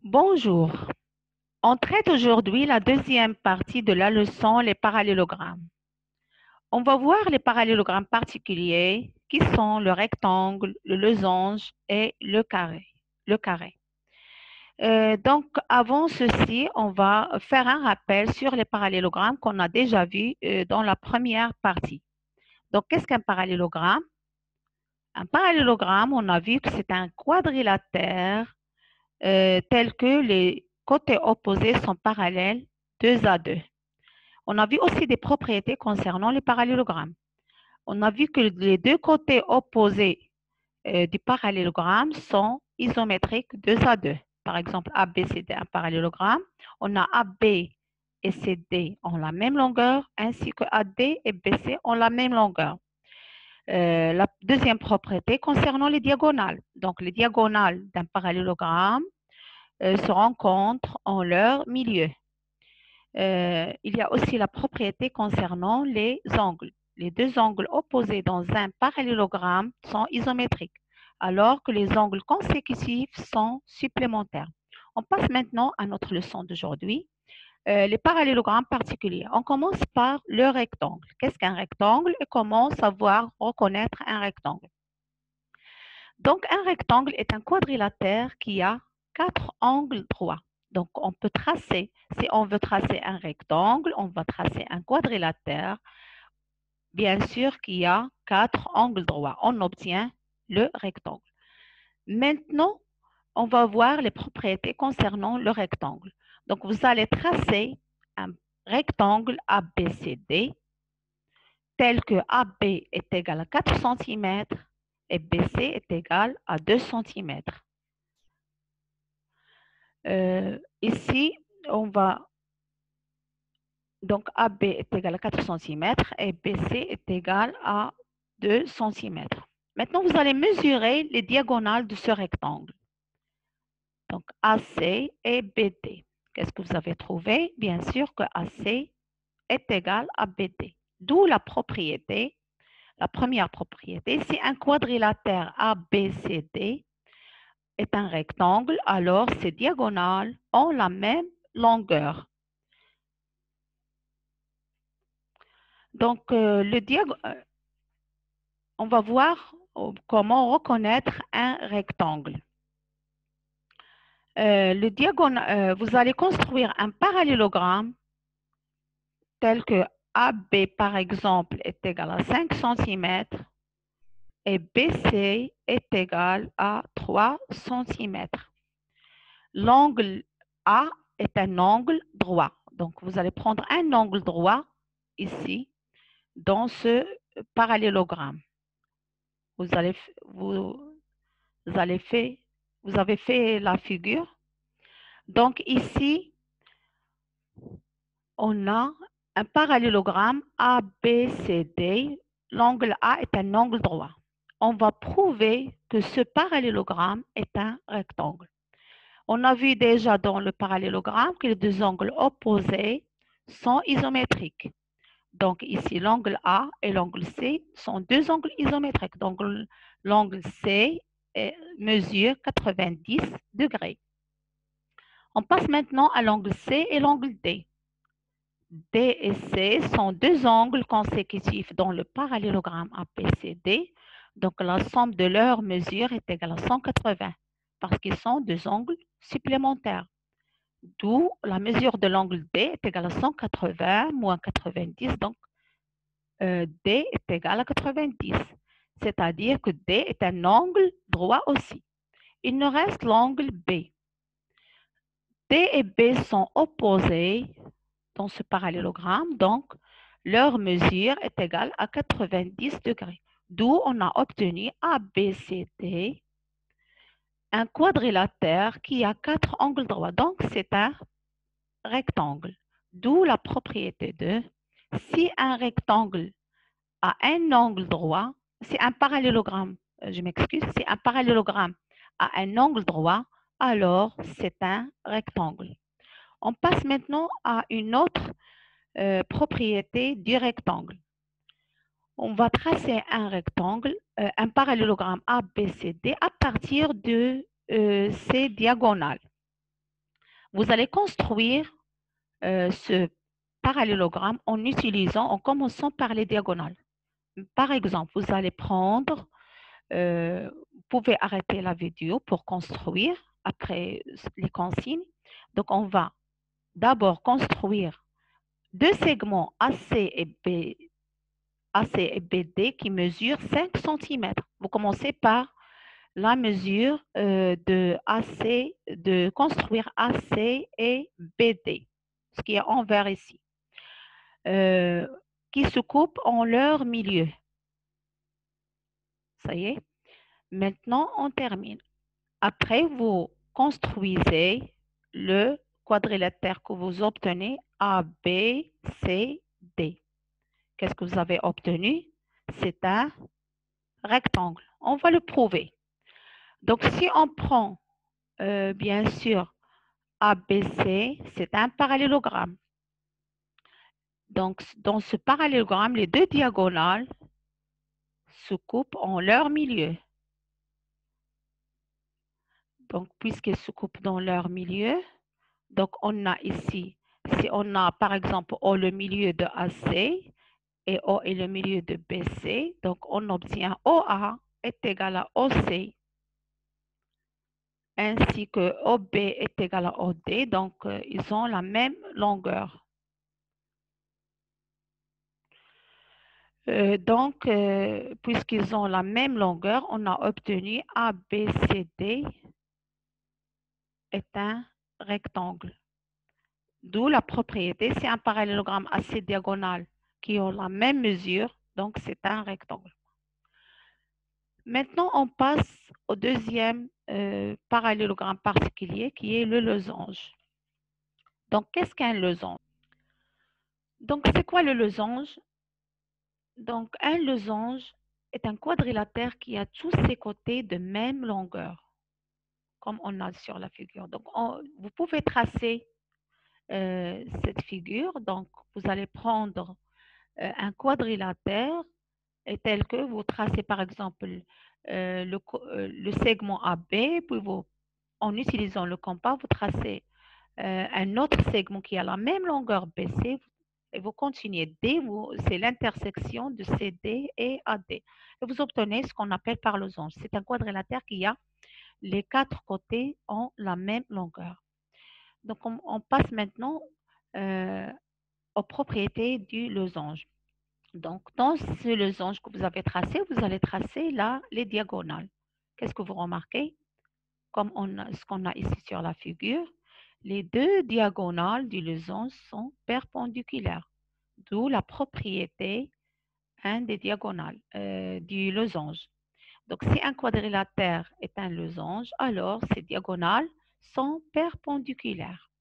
Bonjour. On traite aujourd'hui la deuxième partie de la leçon, les parallélogrammes. On va voir les parallélogrammes particuliers qui sont le rectangle, le losange et le carré. Donc, avant ceci, on va faire un rappel sur les parallélogrammes qu'on a déjà vus dans la première partie. Donc, qu'est-ce qu'un parallélogramme? Un parallélogramme, on a vu que c'est un quadrilatère tel que les côtés opposés sont parallèles 2 à 2. On a vu aussi des propriétés concernant les parallélogrammes. On a vu que les deux côtés opposés du parallélogramme sont isométriques 2 à 2. Par exemple, AB, CD, un parallélogramme. On a AB et CD ont la même longueur, ainsi que AD et BC ont la même longueur. La deuxième propriété concernant les diagonales. Donc, les diagonales d'un parallélogramme se rencontrent en leur milieu. Il y a aussi la propriété concernant les angles. Les deux angles opposés dans un parallélogramme sont isométriques, alors que les angles consécutifs sont supplémentaires. On passe maintenant à notre leçon d'aujourd'hui, les parallélogrammes particuliers. On commence par le rectangle. Qu'est-ce qu'un rectangle et comment savoir reconnaître un rectangle? Donc, un rectangle est un quadrilatère qui a 4 angles droits. Donc, on peut tracer, si on veut tracer un rectangle, on va tracer un quadrilatère. Bien sûr qu'il y a 4 angles droits. On obtient le rectangle. Maintenant, on va voir les propriétés concernant le rectangle. Donc, vous allez tracer un rectangle ABCD tel que AB est égal à 4 cm et BC est égal à 2 cm. Ici, on va donc AB est égal à 4 cm et BC est égal à 2 cm. Maintenant, vous allez mesurer les diagonales de ce rectangle. Donc, AC et BD. Qu'est-ce que vous avez trouvé? Bien sûr que AC est égal à BD. D'où la propriété, la première propriété, si un quadrilatère ABCD est un rectangle, alors ses diagonales ont la même longueur. Donc, on va voir comment reconnaître un rectangle. Vous allez construire un parallélogramme tel que AB, par exemple, est égal à 5 cm et BC est égal à 3 cm. L'angle A est un angle droit. Donc, vous allez prendre un angle droit ici dans ce parallélogramme. Vous avez fait la figure. Donc, ici, on a un parallélogramme ABCD. L'angle A est un angle droit. On va prouver que ce parallélogramme est un rectangle. On a vu déjà dans le parallélogramme que les deux angles opposés sont isométriques. Donc ici, l'angle A et l'angle C sont deux angles isométriques. Donc l'angle C mesure 90 degrés. On passe maintenant à l'angle C et l'angle D. D et C sont deux angles consécutifs dans le parallélogramme ABCD. Donc la somme de leurs mesures est égale à 180 parce qu'ils sont deux angles supplémentaires. D'où la mesure de l'angle D est égale à 180 moins 90. Donc D est égal à 90. C'est-à-dire que D est un angle droit aussi. Il nous reste l'angle B. D et B sont opposés dans ce parallélogramme, donc leur mesure est égale à 90 degrés. D'où on a obtenu ABCD, un quadrilatère qui a 4 angles droits. Donc, c'est un rectangle. D'où la propriété de si un rectangle a un angle droit, si un parallélogramme, je m'excuse, si un parallélogramme a un angle droit, alors c'est un rectangle. On passe maintenant à une autre propriété du rectangle. On va tracer un rectangle, un parallélogramme ABCD à partir de ces diagonales. Vous allez construire ce parallélogramme en commençant par les diagonales. Par exemple, vous allez prendre, vous pouvez arrêter la vidéo pour construire après les consignes. Donc, on va d'abord construire deux segments AC et BD qui mesurent 5 cm. Vous commencez par la mesure de construire AC et BD, ce qui est envers ici, qui se coupent en leur milieu. Ça y est. Maintenant, on termine. Après, vous construisez le quadrilatère que vous obtenez ABCD. Qu'est-ce que vous avez obtenu? C'est un rectangle. On va le prouver. Donc, si on prend, bien sûr, ABC, c'est un parallélogramme. Donc, dans ce parallélogramme, les deux diagonales se coupent en leur milieu. Donc, puisqu'elles se coupent dans leur milieu, donc on a ici, si on a par exemple O le milieu de AC et O est le milieu de BC, donc on obtient OA est égal à OC, ainsi que OB est égal à OD, donc ils ont la même longueur. Puisqu'ils ont la même longueur, on a obtenu ABCD est un rectangle. D'où la propriété, c'est un parallélogramme assez diagonal qui ont la même mesure, donc c'est un rectangle. Maintenant, on passe au deuxième parallélogramme particulier qui est le losange. Donc, qu'est-ce qu'un losange? Donc, c'est quoi le losange? Donc, un losange est un quadrilatère qui a tous ses côtés de même longueur, comme on a sur la figure. Donc, vous pouvez tracer cette figure. Donc, vous allez prendre un quadrilatère et tel que vous tracez par exemple le segment AB, puis en utilisant le compas, vous tracez un autre segment qui a la même longueur BC et vous continuez D, c'est l'intersection de CD et AD. Et vous obtenez ce qu'on appelle par losange. C'est un quadrilatère qui a les quatre côtés ont la même longueur. Donc, on passe maintenant aux propriétés du losange. Donc, dans ce losange que vous avez tracé, vous allez tracer là les diagonales. Qu'est-ce que vous remarquez? Comme ce qu'on a ici sur la figure, les deux diagonales du losange sont perpendiculaires, d'où la propriété des diagonales du losange. Donc, si un quadrilatère est un losange, alors ses diagonales sont perpendiculaires.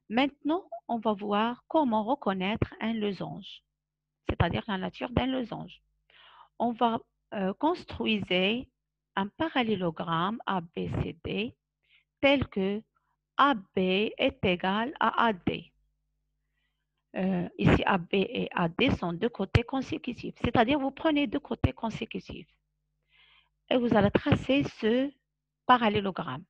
Maintenant, on va voir comment reconnaître un losange, c'est-à-dire la nature d'un losange. On va construire un parallélogramme ABCD tel que AB est égal à AD. Ici, AB et AD sont deux côtés consécutifs, c'est-à-dire vous prenez deux côtés consécutifs et vous allez tracer ce parallélogramme.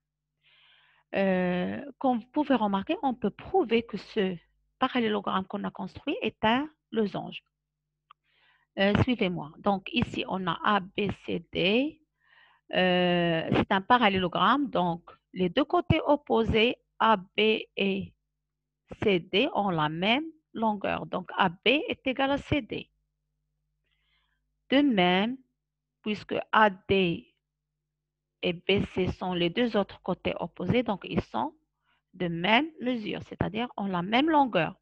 Comme vous pouvez remarquer, on peut prouver que ce parallélogramme qu'on a construit est un losange. Suivez-moi. Donc, ici, on a ABCD. C'est un parallélogramme. Donc, les deux côtés opposés, AB et CD, ont la même longueur. Donc, AB est égal à CD. De même, puisque AD et BC sont les deux autres côtés opposés, donc ils sont de même mesure, c'est-à-dire ont la même longueur.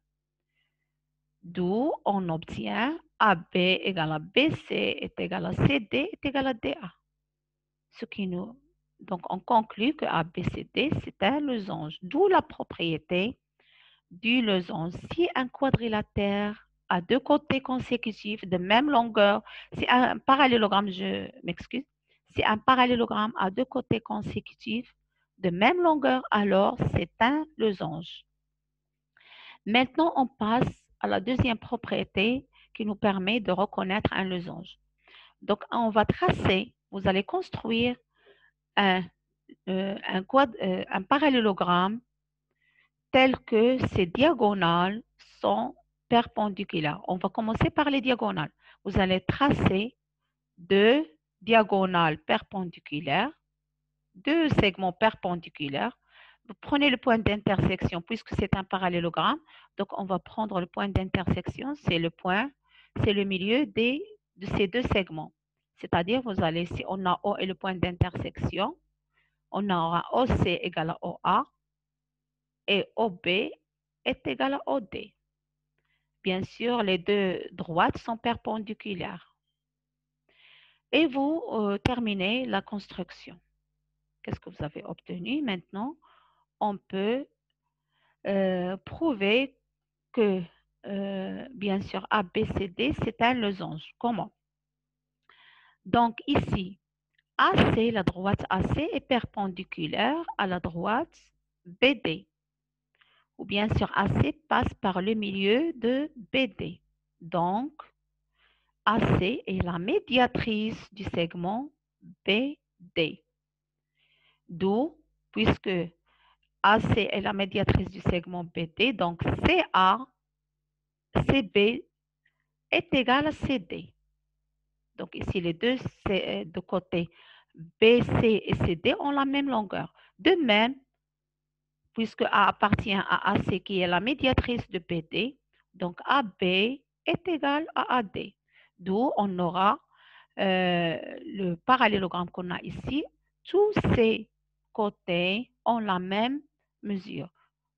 D'où on obtient AB égale à BC est égal à CD est égal à DA. Donc, on conclut que ABCD, c'est un losange. D'où la propriété du losange. Si un quadrilatère a deux côtés consécutifs de même longueur, c'est un parallélogramme, je m'excuse, si un parallélogramme a deux côtés consécutifs de même longueur, alors c'est un losange. Maintenant, on passe à la deuxième propriété qui nous permet de reconnaître un losange. Donc, on va tracer, vous allez construire un parallélogramme telles que ces diagonales sont perpendiculaires. On va commencer par les diagonales. Vous allez tracer deux diagonales perpendiculaires, deux segments perpendiculaires. Vous prenez le point d'intersection puisque c'est un parallélogramme. Donc, on va prendre le point d'intersection. C'est le milieu de ces deux segments. C'est-à-dire, vous allez, si on a O et le point d'intersection, on aura OC égale à OA et OB est égal à OD. Bien sûr, les deux droites sont perpendiculaires. Et vous terminez la construction. Qu'est-ce que vous avez obtenu? Maintenant, on peut prouver que, bien sûr, ABCD, c'est un losange. Comment? Donc, ici, AC, la droite AC est perpendiculaire à la droite BD. Ou bien sûr, AC passe par le milieu de BD. Donc, AC est la médiatrice du segment BD. D'où, puisque AC est la médiatrice du segment BD, donc CA, CB est égal à CD. Donc ici, les deux de côté BC et CD ont la même longueur. De même, puisque A appartient à AC qui est la médiatrice de BD, donc AB est égal à AD. D'où on aura le parallélogramme qu'on a ici. Tous ces côtés ont la même mesure.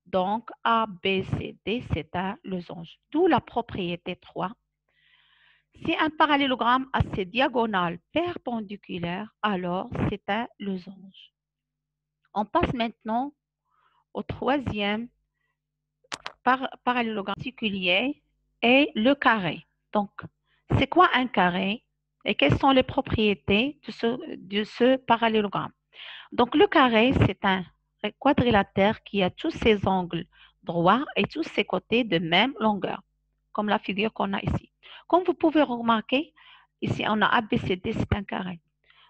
Donc, A, B, C, D, c'est un losange. D'où la propriété 3. Si un parallélogramme a ses diagonales perpendiculaires, alors c'est un losange. On passe maintenant au troisième parallélogramme particulier et le carré. Donc, c'est quoi un carré et quelles sont les propriétés de ce parallélogramme? Donc, le carré, c'est un quadrilatère qui a tous ses angles droits et tous ses côtés de même longueur, comme la figure qu'on a ici. Comme vous pouvez remarquer, ici, on a ABCD, c'est un carré.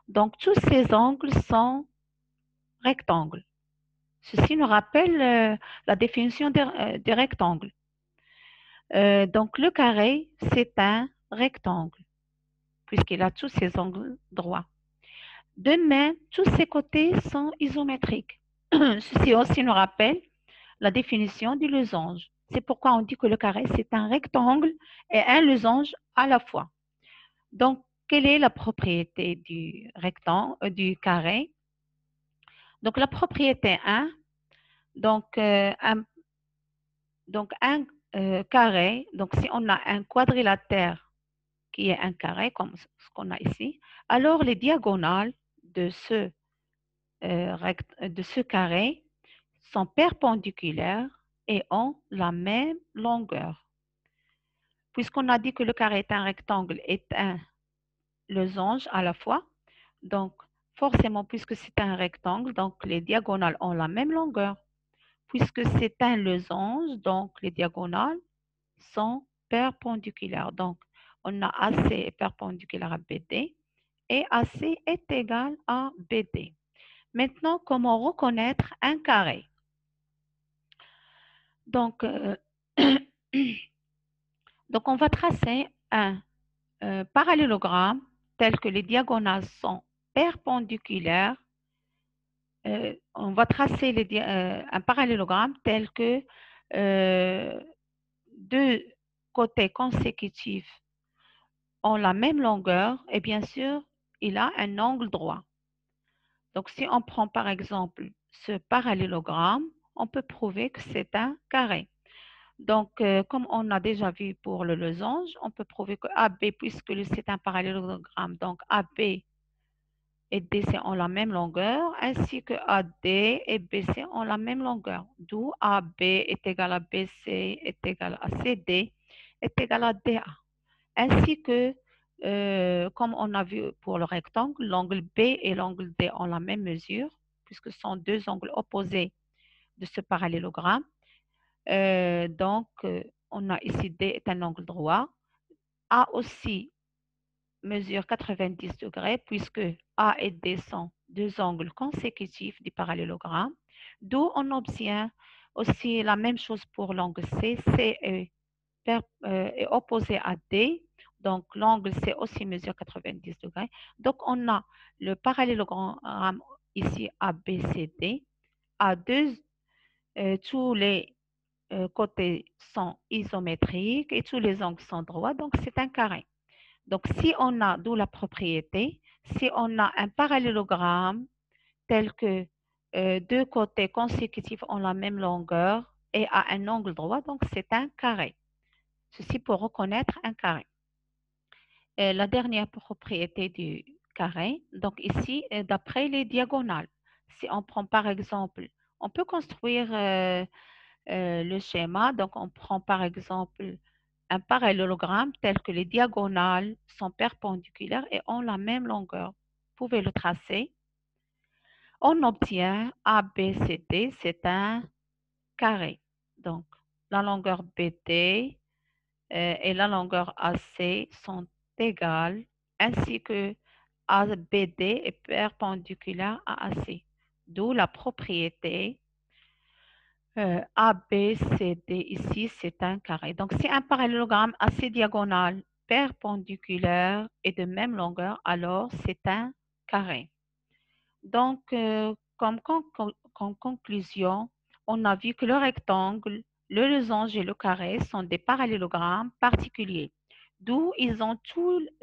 Donc, tous ces angles sont rectangles. Ceci nous rappelle la définition des rectangles. Donc, le carré, c'est un rectangle, puisqu'il a tous ses angles droits. De même, tous ses côtés sont isométriques. Ceci aussi nous rappelle la définition du losange. C'est pourquoi on dit que le carré, c'est un rectangle et un losange à la fois. Donc, quelle est la propriété du rectangle, du carré? Donc, la propriété 1, donc un carré, donc si on a un quadrilatère qui est un carré, comme ce qu'on a ici, alors les diagonales de ce carré sont perpendiculaires et ont la même longueur. Puisqu'on a dit que le carré est un rectangle et un losange à la fois, donc forcément, puisque c'est un rectangle, donc les diagonales ont la même longueur. Puisque c'est un losange, donc les diagonales sont perpendiculaires. Donc, on a AC est perpendiculaire à BD et AC est égal à BD. Maintenant, comment reconnaître un carré? Donc, donc on va tracer un parallélogramme tel que les diagonales sont perpendiculaires. On va tracer un parallélogramme tel que deux côtés consécutifs ont la même longueur et bien sûr, il a un angle droit. Donc, si on prend par exemple ce parallélogramme, on peut prouver que c'est un carré. Donc, comme on a déjà vu pour le losange, on peut prouver que AB, puisque c'est un parallélogramme, donc AB et DC ont la même longueur, ainsi que AD et BC ont la même longueur. D'où AB est égal à BC est égal à CD est égal à DA. Ainsi que, comme on a vu pour le rectangle, l'angle B et l'angle D ont la même mesure, puisque ce sont deux angles opposés de ce parallélogramme. Donc, on a ici D est un angle droit. A aussi mesure 90 degrés, puisque A et D sont deux angles consécutifs du parallélogramme, d'où on obtient Aussi, la même chose pour l'angle C. C est opposé à D. Donc, l'angle C aussi mesure 90 degrés. Donc, on a le parallélogramme ici ABCD. À deux, tous les côtés sont isométriques et tous les angles sont droits. Donc, c'est un carré. Donc, si on a, d'où la propriété, si on a un parallélogramme tel que deux côtés consécutifs ont la même longueur et à un angle droit, donc c'est un carré. Ceci pour reconnaître un carré. Et la dernière propriété du carré, donc ici, d'après les diagonales. Si on prend par exemple, on peut construire le schéma, donc on prend par exemple un parallélogramme tel que les diagonales sont perpendiculaires et ont la même longueur. Vous pouvez le tracer. On obtient ABCD, c'est un carré. Donc, la longueur BD et la longueur AC sont égales, ainsi que ABD est perpendiculaire à AC. D'où la propriété ABCD ici, c'est un carré. Donc, si un parallélogramme AC diagonale perpendiculaire est de même longueur, alors c'est un carré. Donc, comme conclusion, on a vu que le rectangle, le losange et le carré sont des parallélogrammes particuliers, d'où ils ont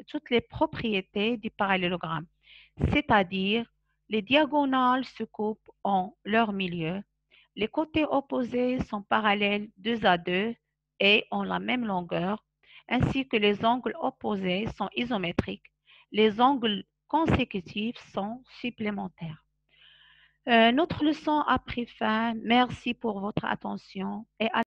toutes les propriétés du parallélogramme, c'est-à-dire les diagonales se coupent en leur milieu, les côtés opposés sont parallèles 2 à 2 et ont la même longueur, ainsi que les angles opposés sont isométriques. Les angles consécutifs sont supplémentaires. Notre leçon a pris fin. Merci pour votre attention et à